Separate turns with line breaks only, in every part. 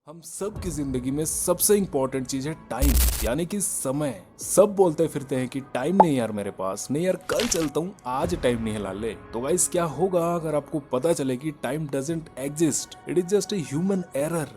हम सब की जिंदगी में सबसे इंपॉर्टेंट चीज है टाइम, यानी कि समय। सब बोलते फिरते हैं कि टाइम नहीं यार मेरे पास, नहीं यार कल चलता हूँ, आज टाइम नहीं है लाले। तो गाइस क्या होगा अगर आपको पता चले कि time doesn't exist, it is just a human error.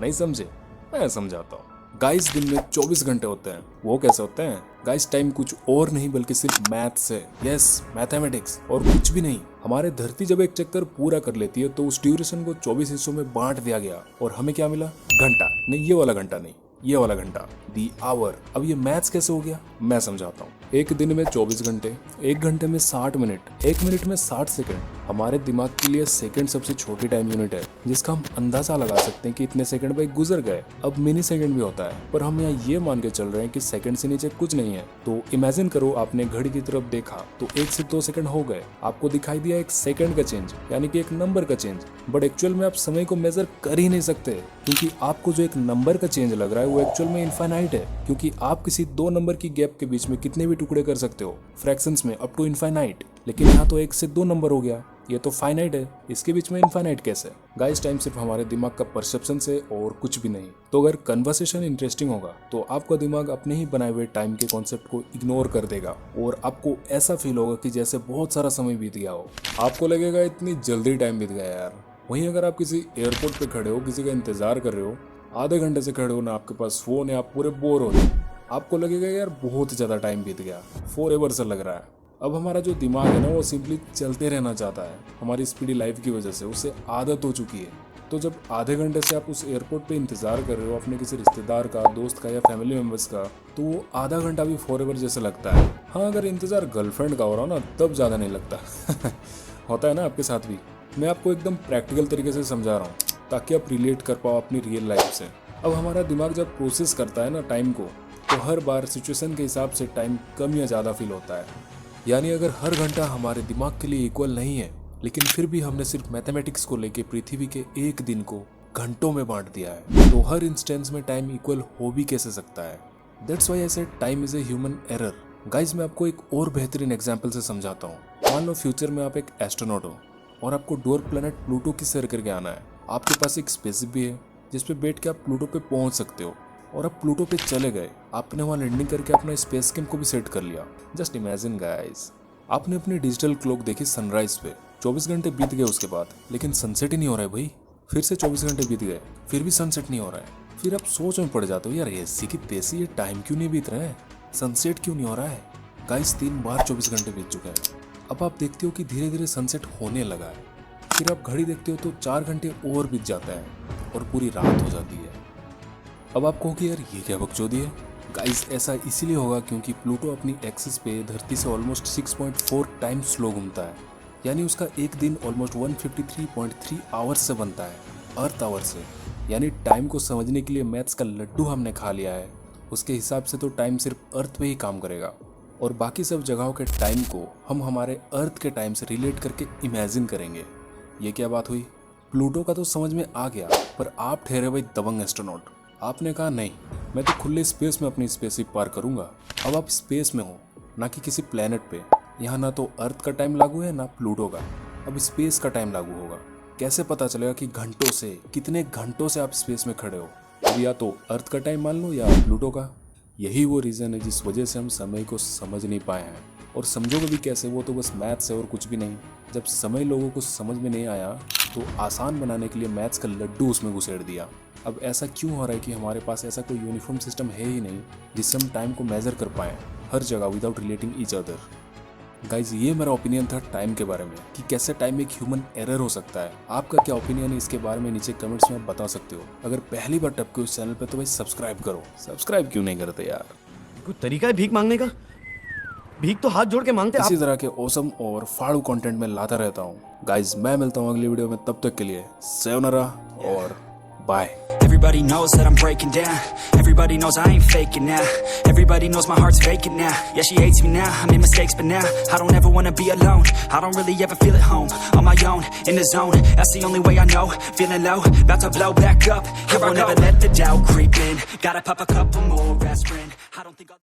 नहीं समझे? मैं समझाता हूँ। गाइस दिन में 24 घंटे होते हैं। वो कैसे होते हैं? गाइस टाइम कुछ और नहीं बल्कि सिर्फ मैथ्स है। यस, मैथमेटिक्स और कुछ भी नहीं। हमारे धरती जब एक चक्कर पूरा कर लेती है तो उस ड्यूरेशन को 24 हिस्सों में बांट दिया गया और हमें क्या मिला? घंटा। नहीं, ये वाला घंटा नहीं, ये वाला घंटा, दी आवर। अब ये मैथ्स कैसे हो गया? मैं समझाता हूँ। एक दिन में 24 घंटे, एक घंटे में 60 मिनट, एक मिनट में 60 सेकंड। हमारे दिमाग के लिए सेकंड सबसे छोटी टाइम यूनिट है, जिसका हम अंदाजा लगा सकते हैं कि इतने सेकंड भाई गुजर गए। अब मिनी सेकंड भी होता है, पर हम यहाँ ये मान के चल रहे हैं कि सेकंड से नीचे कुछ नहीं है। तो इमेजिन करो, आपने घड़ी की तरफ देखा तो 1 से 2 सेकंड हो गए, आपको दिखाई दिया एक सेकंड का चेंज, यानी कि एक नंबर का चेंज। बट एक्चुअल में आप समय को मेजर कर ही नहीं सकते, क्योंकि आपको जो एक नंबर का चेंज लग रहा है वो एक्चुअल में इनफाइनाइट है। क्योंकि आप किसी 2 नंबर की गैप के बीच में कितने भी टुकड़े कर सकते हो, फ्रैक्शंस में अप टू इनफाइनाइट। लेकिन यहाँ तो 1 से 2 नंबर हो गया, ये तो फाइनाइट है, इसके बीच में इनफाइनाइट कैसे? गाइस टाइम सिर्फ हमारे दिमाग का परसेप्शन से और कुछ भी नहीं। तो अगर कन्वर्सेशन इंटरेस्टिंग होगा तो आपका दिमाग अपने ही बनाए हुए टाइम के कॉन्सेप्ट को इग्नोर कर देगा और आपको ऐसा फील होगा कि जैसे बहुत सारा समय बीत गया हो। आपको लगेगा इतनी जल्दी टाइम बीत गया यार। वहीं अगर आप किसी एयरपोर्ट पे खड़े हो, किसी का इंतजार कर रहे हो, आधे घंटे से खड़े हो ना, आपके पास फोन है, आप पूरे बोर हो रहे हो, आपको लगेगा यार बहुत ज्यादा टाइम बीत गया, फॉरएवर सा लग रहा है। अब हमारा जो दिमाग है ना वो सिंपली चलते रहना चाहता है। हमारी स्पीडी लाइफ की वजह से उसे आदत हो चुकी है। तो जब आधे घंटे से आप उस एयरपोर्ट पे इंतजार कर रहे हो अपने किसी रिश्तेदार का, दोस्त का या फैमिली मेम्बर्स का, तो वो आधा घंटा भी फॉरएवर जैसा लगता है। हाँ, अगर इंतजार गर्लफ्रेंड का हो रहा हो ना तब ज़्यादा नहीं लगता। होता है ना आपके साथ भी? मैं आपको एकदम प्रैक्टिकल तरीके से समझा रहा हूँ ताकि आप रिलेट कर पाओ अपनी रियल लाइफ से। अब हमारा दिमाग जब प्रोसेस करता है ना टाइम को, तो हर बार सिचुएशन के हिसाब से टाइम कम या ज़्यादा फील होता है। यानी अगर हर घंटा हमारे दिमाग के लिए इक्वल नहीं है, लेकिन फिर भी हमने सिर्फ मैथमेटिक्स को लेके पृथ्वी के एक दिन को घंटों में बांट दिया है, तो हर इंस्टेंस में टाइम इक्वल हो भी कैसे सकता है? That's why I said time is a human error. Guys मैं आपको एक और बेहतरीन एग्जाम्पल से समझाता हूँ। मान लो फ्यूचर में आप एक एस्ट्रोनॉट हो और आपको डोर प्लैनेट प्लूटो की सैर करके आना है। आपके पास एक स्पेसशिप भी है जिसपे बैठ के आप प्लूटो पे पहुंच सकते हो, और अब प्लूटो पे चले गए। आपने वहाँ लैंडिंग करके अपना स्पेस कैम्प को भी सेट कर लिया। जस्ट इमेजिन गाइस, आपने अपनी डिजिटल क्लॉक देखी सनराइज पे, 24 घंटे बीत गए उसके बाद, लेकिन सनसेट ही नहीं हो रहा है भाई। फिर से 24 घंटे बीत गए, फिर भी सनसेट नहीं हो रहा है। फिर आप सोच में पड़ जाते हो, यार ऐसी की तैसी ये टाइम क्यों नहीं बीत रहा है, सनसेट क्यों नहीं हो रहा है? गाइस 3 बार 24 घंटे बीत चुके हैं। अब आप देखते हो कि धीरे धीरे सनसेट होने लगा है। फिर आप घड़ी देखते हो तो 4 घंटे और बीत जाता है और पूरी रात हो जाती है। अब आप कहोगे यार ये क्या बकचोदी है? गाइस ऐसा इसीलिए होगा क्योंकि प्लूटो अपनी एक्सिस पे धरती से ऑलमोस्ट 6.4 टाइम स्लो घूमता है। यानी उसका एक दिन ऑलमोस्ट 153.3 आवर्स से बनता है, अर्थ आवर से। यानी टाइम को समझने के लिए मैथ्स का लड्डू हमने खा लिया है। उसके हिसाब से तो टाइम सिर्फ अर्थ पे ही काम करेगा, और बाकी सब जगहों के टाइम को हम हमारे अर्थ के टाइम से रिलेट करके इमेजिन करेंगे। ये क्या बात हुई? प्लूटो का तो समझ में आ गया, पर आप ठहरे भाई दबंग एस्ट्रोनॉट। आपने कहा नहीं, मैं तो खुले स्पेस में अपनी स्पेसशिप पार करूंगा। अब आप स्पेस में हो, ना कि किसी प्लेनेट पे। यहाँ ना तो अर्थ का टाइम लागू है ना प्लूटो का। अब स्पेस का टाइम लागू होगा। कैसे पता चलेगा कि घंटों से, कितने घंटों से आप स्पेस में खड़े हो? अब या तो अर्थ का टाइम मान लो या प्लूटो का। यही वो रीज़न है जिस वजह से हम समय को समझ नहीं पाए हैं। और समझोगे भी कैसे? वो तो बस मैथ्स है और कुछ भी नहीं। जब समय लोगों को समझ में नहीं आया तो आसान बनाने के लिए मैथ्स का लड्डू उसमें घुसेड़ दिया। अब ऐसा क्यों हो रहा है कि हमारे पास ऐसा कोई यूनिफॉर्म सिस्टम है ही नहीं जिससे हम टाइम को मेजर कर पाएँ हर जगह without relating each other. Guys ये मेरा ओपिनियन था टाइम के बारे में कि कैसे टाइम एक ह्यूमन एरर हो सकता है। आपका क्या ओपिनियन है इसके बारे में नीचे कमेंट्स में बता सकते हो। अगर पहली बार टपके उस चैनल पे तो भाई सब्सक्राइब करो। सब्सक्राइब क्यों नहीं करते यार?
कोई तरीका है भीख मांगने का? भीख तो हाथ जोड़ के मांगते।
इसी तरह के औसम और फाड़ू कंटेंट में लाता रहता हूँ। गाइज मैं मिलता हूँ अगली वीडियो में, तब तक के लिए sayonara और bye.
Everybody knows that I'm breaking down. Everybody knows I ain't faking now. Everybody knows my heart's vacant now. Yeah, she hates me now. I made mistakes, but now I don't ever wanna be alone. I don't really ever feel at home. On my own, in the zone. That's the only way I know. Feeling low, about to blow back up. Here I won't ever let the doubt creep in. Gotta pop a couple more aspirin. I don't think I'll